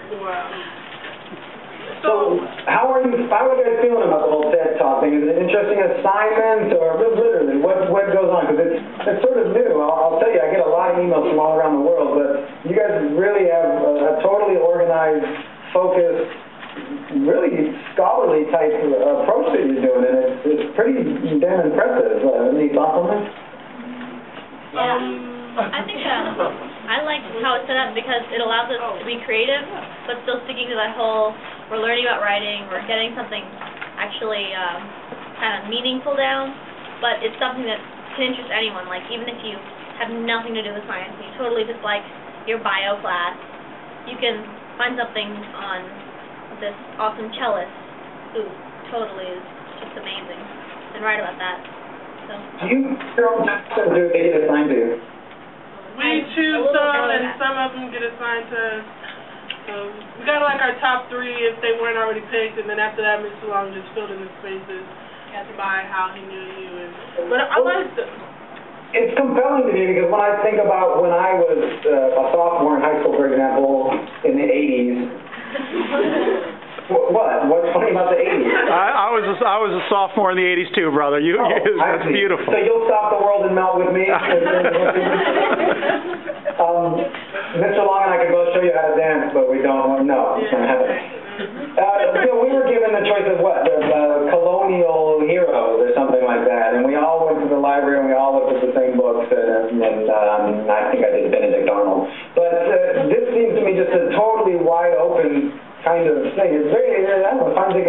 Wow. So, how are you guys feeling about the whole TED Talk thing? Is it an interesting assignment, or literally, what goes on? Because it's sort of new. I'll tell you, I get a lot of emails from all around the world, but you guys really have a totally organized, focused, really scholarly type approach that you're doing, and it's pretty damn impressive. Any thoughts on that? I think I like how it's set up because it allows us to be creative, but still sticking to that whole, we're learning about writing, we're getting something actually kind of meaningful down, but it's something that can interest anyone. Like, even if you have nothing to do with science, you totally just like your bio class, you can find something on this awesome cellist who totally is just amazing and write about that. So. Do they get assigned to you? We choose some, and some of them get assigned to us. So we got like our top 3 if they weren't already picked, and then after that, Mr. Long just filled in the spaces by how he knew you. But I like them. It's compelling to me because when I think about when I was a sophomore in high school, for example, in the 80s. What? What's funny about the 80s? I was a sophomore in the 80s too, brother. That's beautiful. So you'll stop the world and melt with me. Mr. Long and I could both show you how to dance, but we don't. No. We were given the choice of what? Colonial heroes or something like that, and we all went to the library and we all looked at the same books, and I think I did Benedict Arnold. But this seems to me just a totally wide open kind of thing. It's very, I don't know, kind of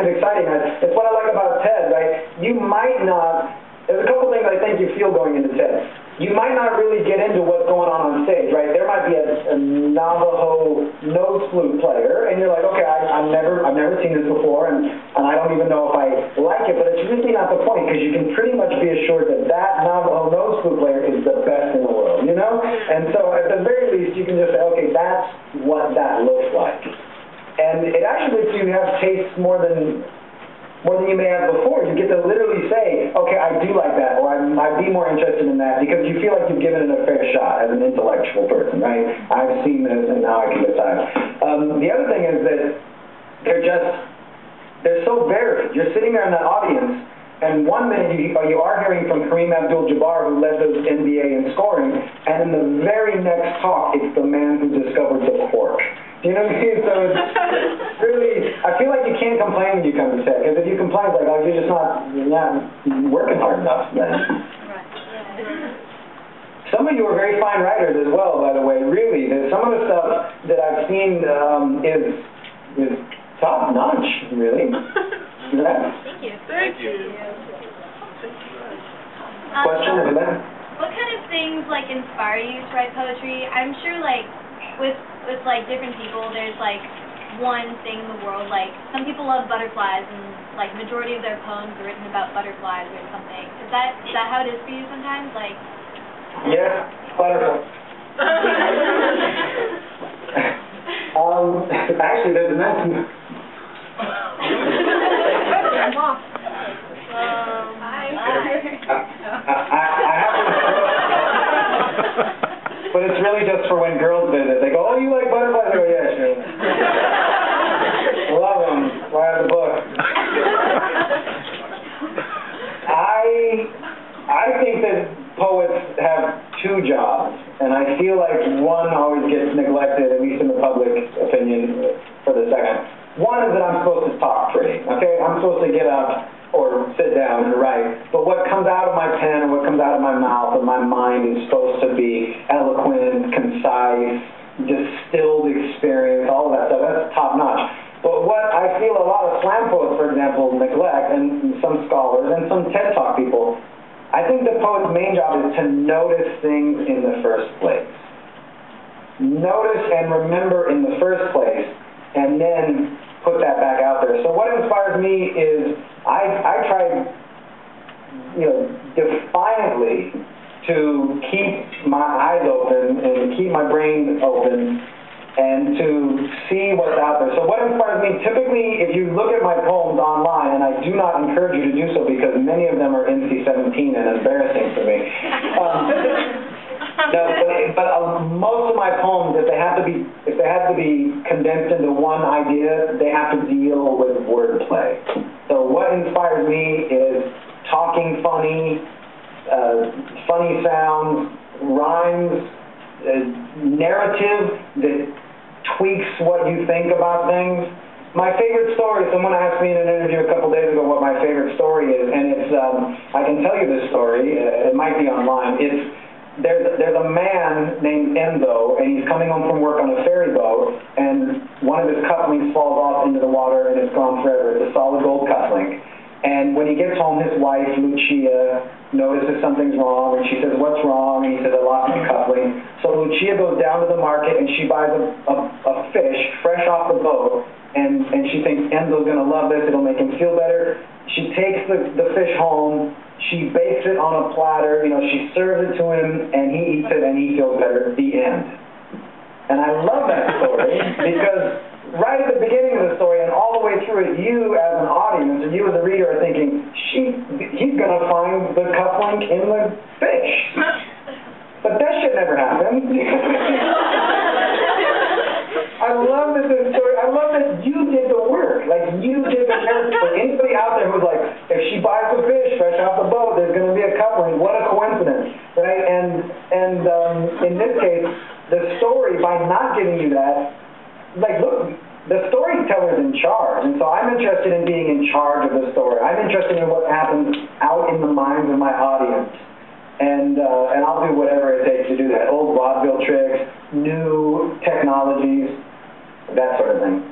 exciting. It's what I like about TED, right? You might not, there's a couple things I think you feel going into TED. You might not really get into what's going on stage, right? There might be a Navajo nose flute player, and you're like, okay, I've never seen this before, and I don't even know if I like it, but it's really not the point, because you can pretty much be assured that Navajo nose flute player is the best in the world, you know? And so at the very least, you can just say, okay, that's what that looks like. And it actually lets you have tastes more than you may have before. You get to literally say, okay, I do like that, or I'd be more interested in that, because you feel like you've given it a fair shot as an intellectual person, right? I've seen this, and now I can decide. The other thing is that they're so varied. You're sitting there in that audience, and one minute you are hearing from Kareem Abdul-Jabbar, who led the NBA in scoring, and in the very next talk, it's the man who discovered the quark. You know what I mean? So it's really, I feel like you can't complain when you come to TED, because if you complain, it's like, oh, you're not working hard enough then. Some of you are very fine writers as well, by the way, really. Some of the stuff that I've seen is top-notch, really. Thank you. Thank you. Question over there? What kind of things, like, inspire you to write poetry? I'm sure, like, with like different people, there's like one thing in the world, like some people love butterflies, and like majority of their poems are written about butterflies or something. Is that how it is for you sometimes? Like, yeah, butterflies. Actually, there's a nice. But it's really just for when girls visit. They go, oh, you like butterflies? I go, yeah, sure. Love them. Right out of the book. I think that poets have 2 jobs, and I feel like one always gets neglected, at least in the public opinion, for the second. One is that I'm supposed to talk pretty, okay? I'm supposed to get up or sit down and write, but what comes out of my pen and what comes out of my mouth and my mind is supposed to be eloquent, concise, distilled experience, all of that stuff. That's top-notch. But what I feel a lot of slam poets, for example, neglect, and some scholars and some TED Talk people, I think the poet's main job is to notice things in the first place. Notice and remember in the first place, and then put that back out there. So what inspires me is I try, defiantly to keep my eyes open and keep my brain open and to see what's out there. So what inspires me, typically, if you look at my poems online, and I do not encourage you to do so because many of them are NC-17 and embarrassing for me. But most of my poems, if they had to have to be condensed into one idea, they have to deal with wordplay. So what inspires me is talking funny, funny sounds, rhymes, narrative that tweaks what you think about things. My favorite story, someone asked me in an interview a couple days ago what my favorite story is, and it's, I can tell you this story, it might be online. There's a man named Enzo, and he's coming home from work on a ferry boat, and one of his cufflinks falls off into the water, and it's gone forever. It's a solid gold cufflink. And when he gets home, his wife, Lucia, notices something's wrong, and she says, "What's wrong?" And he says, "I lost my cufflink." So Lucia goes down to the market, and she buys a fish fresh off the boat, and she thinks Enzo's going to love this, it'll make him feel better. She takes the fish home, she bakes it on a platter, she serves it to him, and he eats it, and he feels better. The end. And I love that story, because right at the beginning of the story and all the way through it, you as an audience, or you as a reader are thinking, he's going to find the cufflink in the fish. But that shit never happened. I love that this story, I love that you did the work. Like, you did the work. For anybody out there who's like, if she buys a fish fresh off the boat, there's going to be a cufflink. What a coincidence, right? And in this case, the story, by not giving you that, like, look, the storyteller's in charge, and so I'm interested in being in charge of the story. I'm interested in what happens out in the minds of my audience. And I'll do whatever it takes to do that. Old vaudeville tricks, new technologies, that sort of thing.